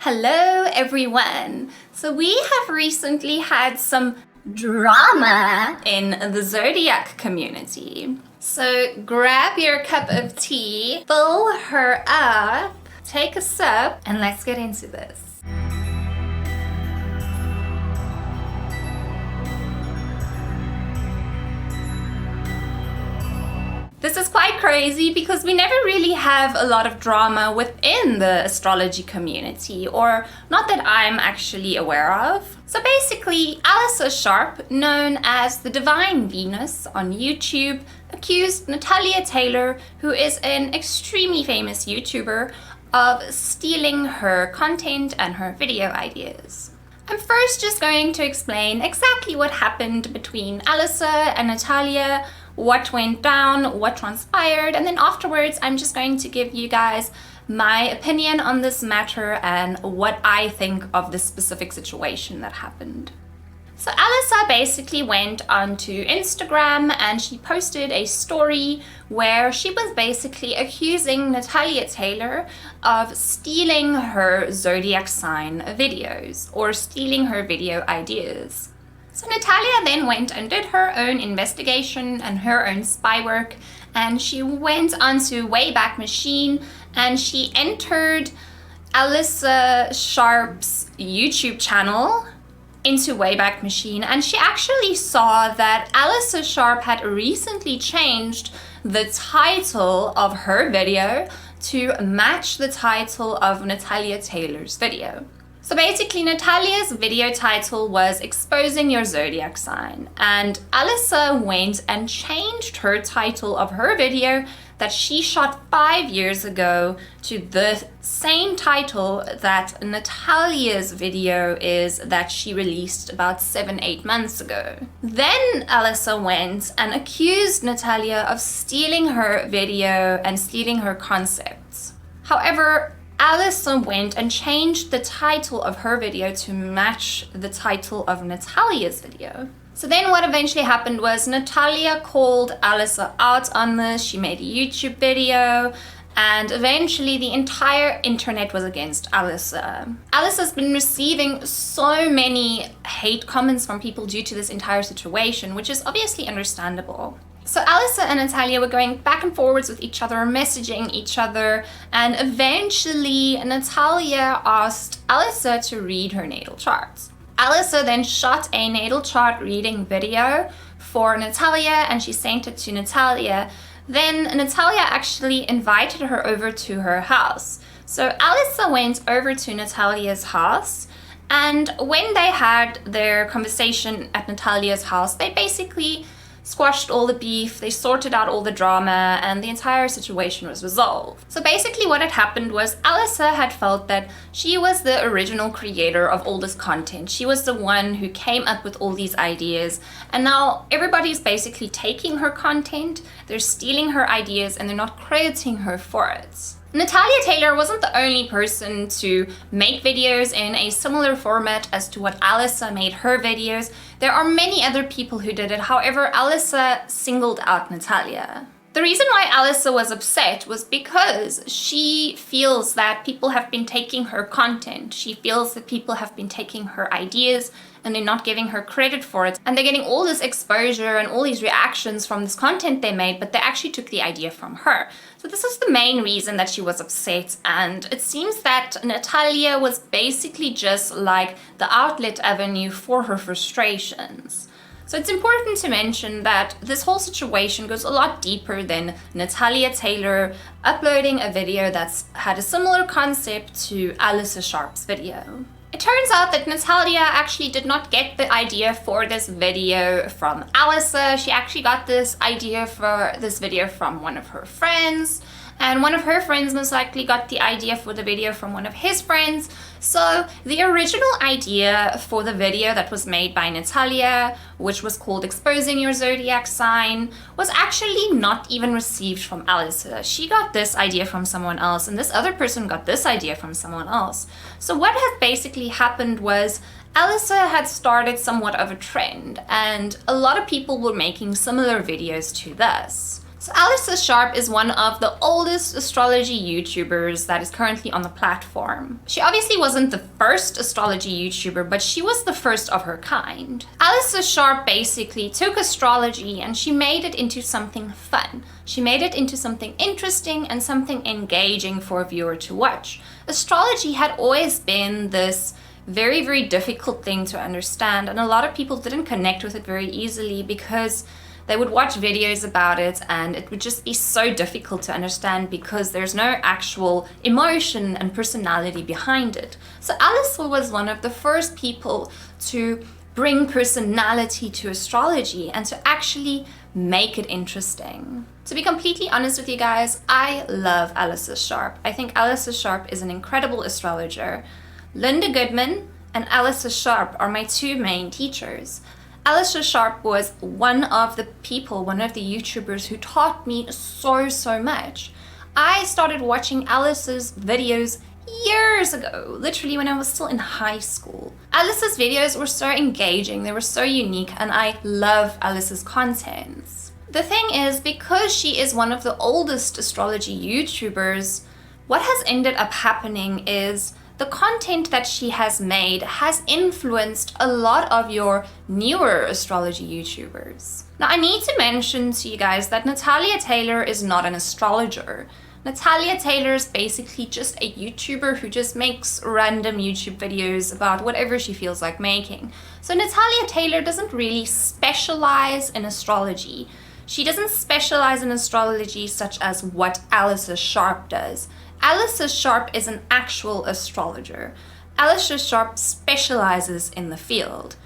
Hello everyone! So we have recently had some drama in the Zodiac community. So grab your cup of tea, fill her up, take a sip, and let's get into this. This is quite crazy because we never really have a lot of drama within the astrology community, or not that I'm actually aware of. So basically, Alyssa Sharp, known as the Divine Venus on YouTube, accused Natalia Taylor, who is an extremely famous YouTuber, of stealing her content and her video ideas. I'm first just going to explain exactly what happened between Alyssa and Natalia, what went down, what transpired, and then afterwards I'm just going to give you guys my opinion on this matter and what I think of this specific situation that happened. So Alyssa basically went onto Instagram and she posted a story where she was basically accusing Natalia Taylor of stealing her zodiac sign videos or stealing her video ideas. So Natalia then went and did her own investigation and her own spy work, and she went onto Wayback Machine and she entered Alyssa Sharp's YouTube channel into Wayback Machine, and she actually saw that Alyssa Sharp had recently changed the title of her video to match the title of Natalia Taylor's video. So basically, Natalia's video title was Exposing Your Zodiac Sign, and Alyssa went and changed her title of her video that she shot 5 years ago to the same title that Natalia's video is that she released about 7-8 months ago. Then Alyssa went and accused Natalia of stealing her video and stealing her concepts. However, Alyssa went and changed the title of her video to match the title of Natalia's video. So then what eventually happened was Natalia called Alyssa out on this. She made a YouTube video, and eventually the entire internet was against Alyssa. Alyssa's been receiving so many hate comments from people due to this entire situation, which is obviously understandable. So Alyssa and Natalia were going back and forwards with each other, messaging each other, and eventually Natalia asked Alyssa to read her natal chart. Alyssa then shot a natal chart reading video for Natalia and she sent it to Natalia. Then Natalia actually invited her over to her house. So Alyssa went over to Natalia's house, and when they had their conversation at Natalia's house, they basically squashed all the beef, they sorted out all the drama, and the entire situation was resolved. So basically what had happened was Alyssa had felt that she was the original creator of all this content. She was the one who came up with all these ideas, and now everybody's basically taking her content, they're stealing her ideas, and they're not crediting her for it. Natalia Taylor wasn't the only person to make videos in a similar format as to what Alyssa made her videos. There are many other people who did it, however, Alyssa singled out Natalia. The reason why Alyssa was upset was because she feels that people have been taking her content. She feels that people have been taking her ideas and they're not giving her credit for it. And they're getting all this exposure and all these reactions from this content they made, but they actually took the idea from her. So this is the main reason that she was upset. And it seems that Natalia was basically just like the outlet avenue for her frustrations. So it's important to mention that this whole situation goes a lot deeper than Natalia Taylor uploading a video that's had a similar concept to Alyssa Sharp's video. It turns out that Natalia actually did not get the idea for this video from Alyssa. She actually got this idea for this video from one of her friends, and one of her friends most likely got the idea for the video from one of his friends. So the original idea for the video that was made by Natalia, which was called Exposing Your Zodiac Sign, was actually not even received from Alyssa. She got this idea from someone else, and this other person got this idea from someone else. So what had basically happened was Alyssa had started somewhat of a trend, and a lot of people were making similar videos to this. So Alyssa Sharp is one of the oldest astrology YouTubers that is currently on the platform. She obviously wasn't the first astrology YouTuber, but she was the first of her kind. Alyssa Sharp basically took astrology and she made it into something fun. She made it into something interesting and something engaging for a viewer to watch. Astrology had always been this very, very difficult thing to understand, and a lot of people didn't connect with it very easily because they would watch videos about it and it would just be so difficult to understand because there's no actual emotion and personality behind it. So Alyssa was one of the first people to bring personality to astrology and to actually make it interesting. To be completely honest with you guys, I love Alyssa Sharp. I think Alyssa Sharp is an incredible astrologer. Linda Goodman and Alyssa Sharp are my two main teachers. Alyssa Sharp was one of the people, one of the YouTubers who taught me so much. I started watching Alyssa's videos years ago, literally when I was still in high school. Alyssa's videos were so engaging, they were so unique, and I love Alyssa's contents. The thing is, because she is one of the oldest astrology YouTubers, what has ended up happening is the content that she has made has influenced a lot of your newer astrology YouTubers. Now, I need to mention to you guys that Natalia Taylor is not an astrologer. Natalia Taylor is basically just a YouTuber who just makes random YouTube videos about whatever she feels like making. So Natalia Taylor doesn't really specialize in astrology. She doesn't specialize in astrology such as what Alyssa Sharp does. Alyssa Sharp is an actual astrologer. Alyssa Sharp specializes in the field.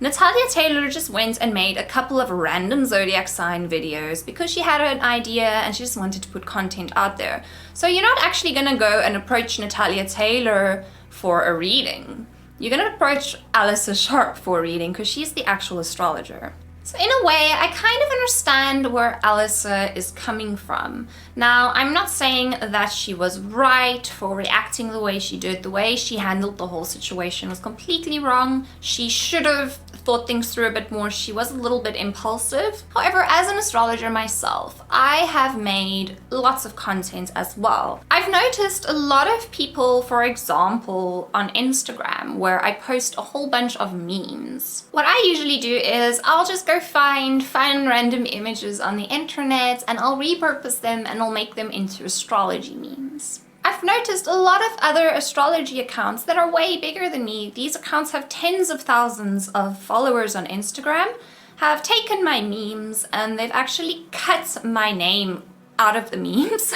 Natalia Taylor just went and made a couple of random zodiac sign videos because she had an idea and she just wanted to put content out there. So you're not actually gonna go and approach Natalia Taylor for a reading. You're gonna approach Alyssa Sharp for a reading because she's the actual astrologer. So in a way, I kind of understand where Alyssa is coming from. Now, I'm not saying that she was right for reacting the way she did. The way she handled the whole situation was completely wrong. She should have thought things through a bit more. She was a little bit impulsive. However, as an astrologer myself, I have made lots of content as well. I've noticed a lot of people, for example, on Instagram, where I post a whole bunch of memes. What I usually do is I'll just go find fun random images on the internet and I'll repurpose them and I'll make them into astrology memes. I've noticed a lot of other astrology accounts that are way bigger than me. These accounts have tens of thousands of followers on Instagram, have taken my memes and they've actually cut my name out of the memes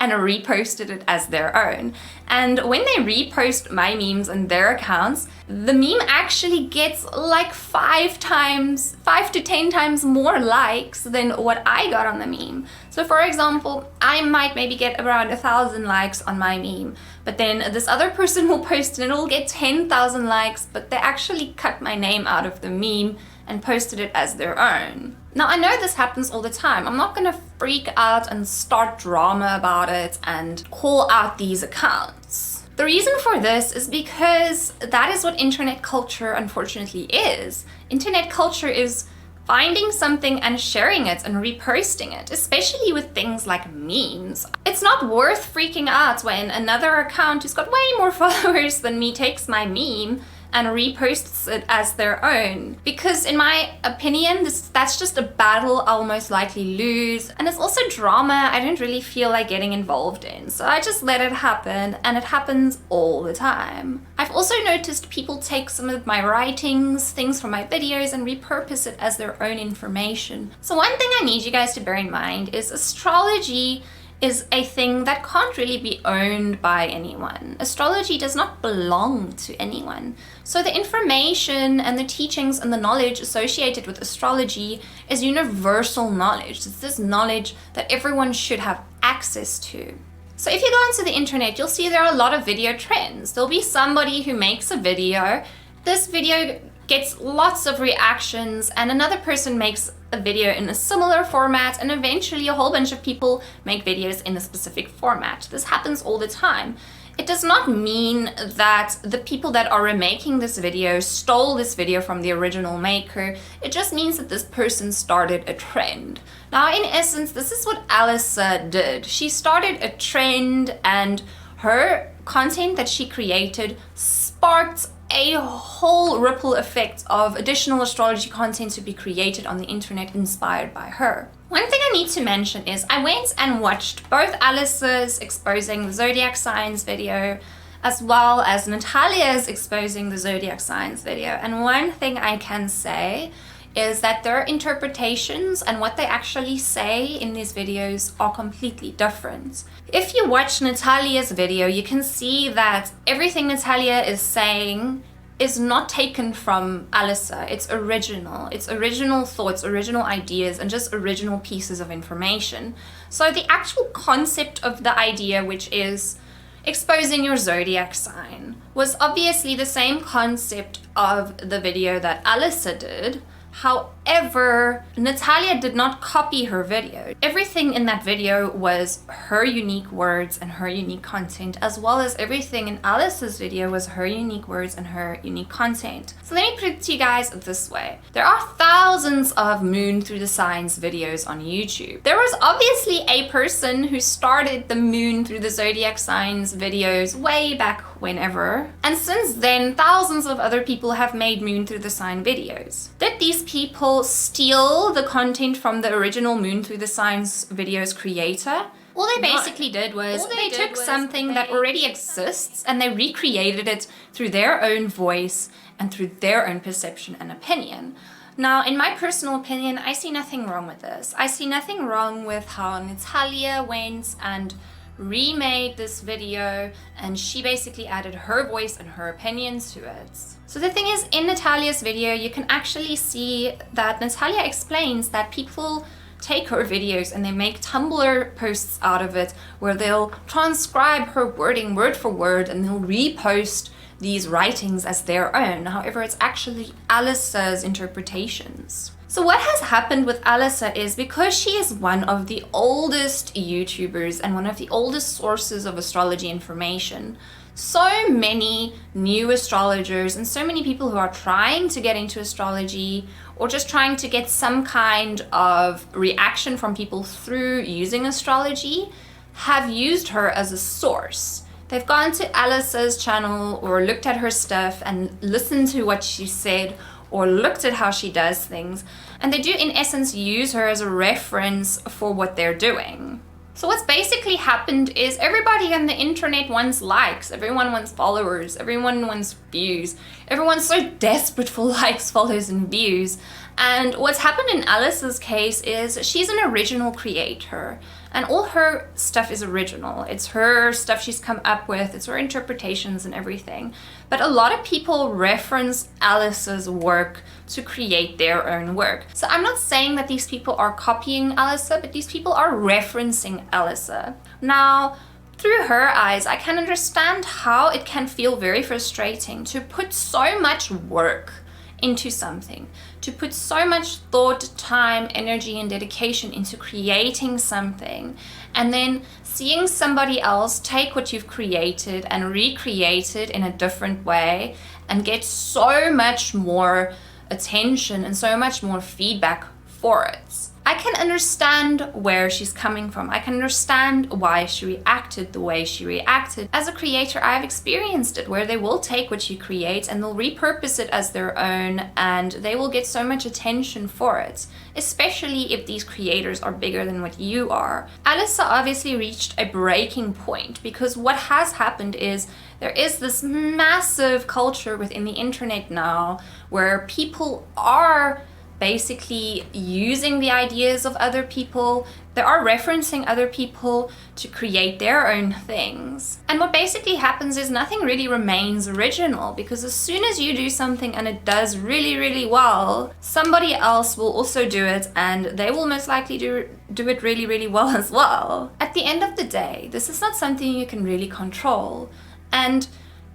and reposted it as their own. And when they repost my memes on their accounts, the meme actually gets like 5 to 10 times more likes than what I got on the meme. So for example, I might maybe get around 1,000 likes on my meme, but then this other person will post and it'll get 10,000 likes, but they actually cut my name out of the meme and posted it as their own. Now, I know this happens all the time. I'm not gonna freak out and start drama about it and call out these accounts. The reason for this is because that is what internet culture unfortunately is. Internet culture is finding something and sharing it and reposting it, especially with things like memes. It's not worth freaking out when another account who's got way more followers than me takes my meme and reposts it as their own. Because in my opinion, that's just a battle I'll most likely lose. And it's also drama I don't really feel like getting involved in. So I just let it happen, and it happens all the time. I've also noticed people take some of my writings, things from my videos, and repurpose it as their own information. So one thing I need you guys to bear in mind is astrology is a thing that can't really be owned by anyone. Astrology does not belong to anyone. So the information and the teachings and the knowledge associated with astrology is universal knowledge. It's this knowledge that everyone should have access to. So if you go onto the internet, you'll see there are a lot of video trends. There'll be somebody who makes a video. This video gets lots of reactions, and another person makes a video in a similar format, and eventually a whole bunch of people make videos in a specific format. This happens all the time. It does not mean that the people that are remaking this video stole this video from the original maker. It just means that this person started a trend. Now, in essence, this is what Alyssa did. She started a trend, and her content that she created sparked a whole ripple effect of additional astrology content to be created on the internet inspired by her. One thing I need to mention is I went and watched both Alyssa's exposing the zodiac signs video as well as Natalia's exposing the zodiac signs video, and one thing I can say is that their interpretations and what they actually say in these videos are completely different. If you watch Natalia's video, you can see that everything Natalia is saying is not taken from Alyssa. It's original thoughts, original ideas, and just original pieces of information. So the actual concept of the idea, which is exposing your zodiac sign, was obviously the same concept of the video that Alyssa did. However, Natalia did not copy her video. Everything in that video was her unique words and her unique content, as well as everything in Alyssa's video was her unique words and her unique content. So let me put it to you guys this way. There are thousands of moon through the signs videos on YouTube. There was obviously a person who started the moon through the zodiac signs videos way back whenever. And since then, thousands of other people have made moon through the sign videos. Did these people steal the content from the original moon through the signs videos creator? All they basically did was they took something that already exists and they recreated it through their own voice and through their own perception and opinion. Now, in my personal opinion, I see nothing wrong with this. I see nothing wrong with how Natalia went and remade this video, and she basically added her voice and her opinions to it. So the thing is, in Natalia's video, you can actually see that Natalia explains that people take her videos and they make Tumblr posts out of it where they'll transcribe her wording word for word and they'll repost these writings as their own. However, it's actually Alyssa's interpretations. So what has happened with Alyssa is, because she is one of the oldest YouTubers and one of the oldest sources of astrology information, so many new astrologers and so many people who are trying to get into astrology or just trying to get some kind of reaction from people through using astrology have used her as a source. They've gone to Alyssa's channel or looked at her stuff and listened to what she said or looked at how she does things, and they do in essence use her as a reference for what they're doing. So what's basically happened is everybody on the internet wants likes, everyone wants followers, everyone wants views, everyone's so desperate for likes, follows, and views. And what's happened in Alyssa's case is she's an original creator, and all her stuff is original. It's her stuff she's come up with, it's her interpretations and everything. But a lot of people reference Alyssa's work to create their own work. So I'm not saying that these people are copying Alyssa, but these people are referencing Alyssa. Now, through her eyes, I can understand how it can feel very frustrating to put so much work into something, to put so much thought, time, energy, and dedication into creating something, and then seeing somebody else take what you've created and recreate it in a different way and get so much more attention and so much more feedback for it. I can understand where she's coming from. I can understand why she reacted the way she reacted. As a creator, I've experienced it, where they will take what you create and they'll repurpose it as their own, and they will get so much attention for it, especially if these creators are bigger than what you are. Alyssa obviously reached a breaking point, because what has happened is there is this massive culture within the internet now where people are basically using the ideas of other people. They are referencing other people to create their own things. And what basically happens is nothing really remains original, because as soon as you do something and it does really, really well, somebody else will also do it, and they will most likely do it really, really well as well. At the end of the day, this is not something you can really control. And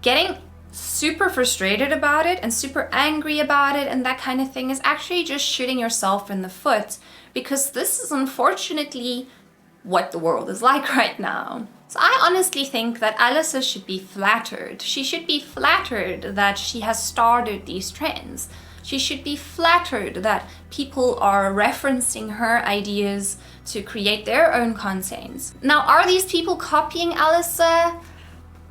getting super frustrated about it and super angry about it and that kind of thing is actually just shooting yourself in the foot, because this is unfortunately what the world is like right now. So I honestly think that Alyssa should be flattered. She should be flattered that she has started these trends. She should be flattered that people are referencing her ideas to create their own content. Now, are these people copying Alyssa?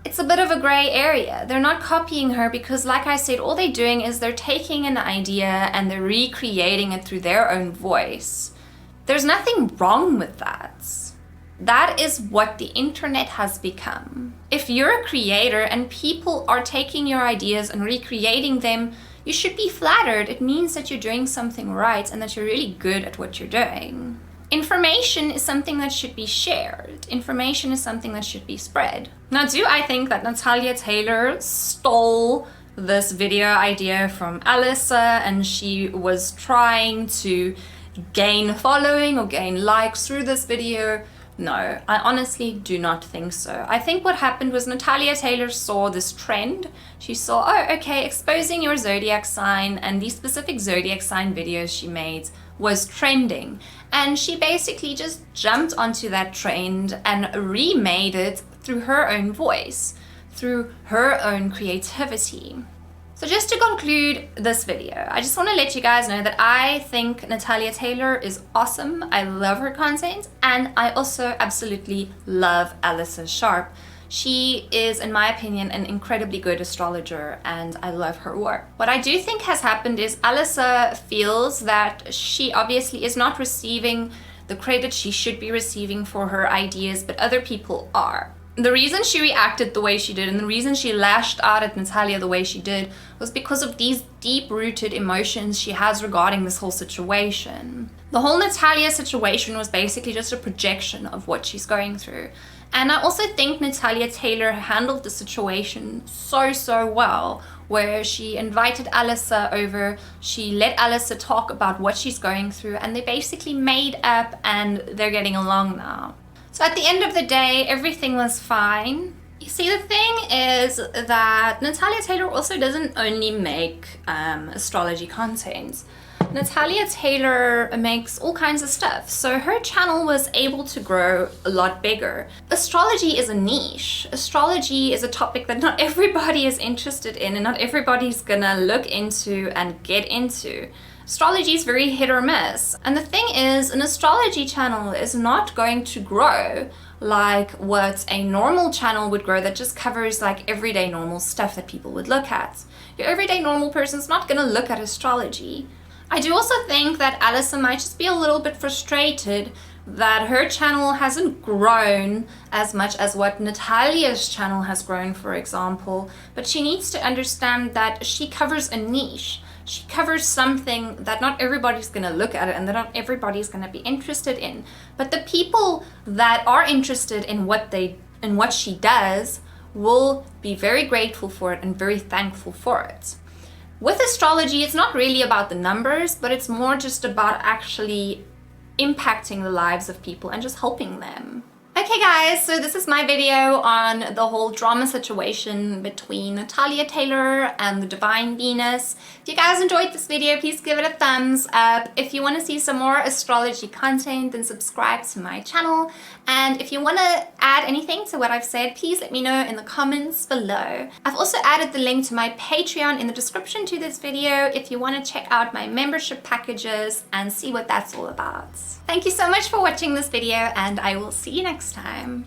It's a bit of a gray area. They're not copying her because, like I said, all they're doing is they're taking an idea and they're recreating it through their own voice. There's nothing wrong with that. That is what the internet has become. If you're a creator and people are taking your ideas and recreating them, you should be flattered. It means that you're doing something right and that you're really good at what you're doing. Information is something that should be shared. Information is something that should be spread. Now, do I think that Natalia Taylor stole this video idea from Alyssa and she was trying to gain following or gain likes through this video? No, I honestly do not think so. I think what happened was Natalia Taylor saw this trend. She saw, oh, okay, exposing your zodiac sign, and these specific zodiac sign videos she made was trending. And she basically just jumped onto that trend and remade it through her own voice, through her own creativity. So just to conclude this video, I just want to let you guys know that I think Natalia Taylor is awesome. I love her content, and I also absolutely love Alyssa Sharp. She is, in my opinion, an incredibly good astrologer, and I love her work. What I do think has happened is Alyssa feels that she obviously is not receiving the credit she should be receiving for her ideas, but other people are. The reason she reacted the way she did and the reason she lashed out at Natalia the way she did was because of these deep-rooted emotions she has regarding this whole situation. The whole Natalia situation was basically just a projection of what she's going through. And I also think Natalia Taylor handled the situation so well, where she invited Alyssa over, she let Alyssa talk about what she's going through, and they basically made up and they're getting along now. So at the end of the day, everything was fine. You see, the thing is that Natalia Taylor also doesn't only make astrology content. Natalia Taylor makes all kinds of stuff, so her channel was able to grow a lot bigger. Astrology is a niche. Astrology is a topic that not everybody is interested in and not everybody's gonna look into and get into. Astrology is very hit or miss. And the thing is, an astrology channel is not going to grow like what a normal channel would grow that just covers like everyday normal stuff that people would look at. Your everyday normal person's not gonna look at astrology. I do also think that Alyssa might just be a little bit frustrated that her channel hasn't grown as much as what Natalia's channel has grown, for example, but she needs to understand that she covers a niche. She covers something that not everybody's going to look at it and that not everybody's going to be interested in. But the people that are interested in what she does will be very grateful for it and very thankful for it. With astrology, it's not really about the numbers, but it's more just about actually impacting the lives of people and just helping them. Okay guys, so this is my video on the whole drama situation between Natalia Taylor and the Divine Venus. If you guys enjoyed this video, please give it a thumbs up. If you want to see some more astrology content, then subscribe to my channel. And if you want to add anything to what I've said, please let me know in the comments below. I've also added the link to my Patreon in the description to this video if you want to check out my membership packages and see what that's all about. Thank you so much for watching this video, and I will see you next time.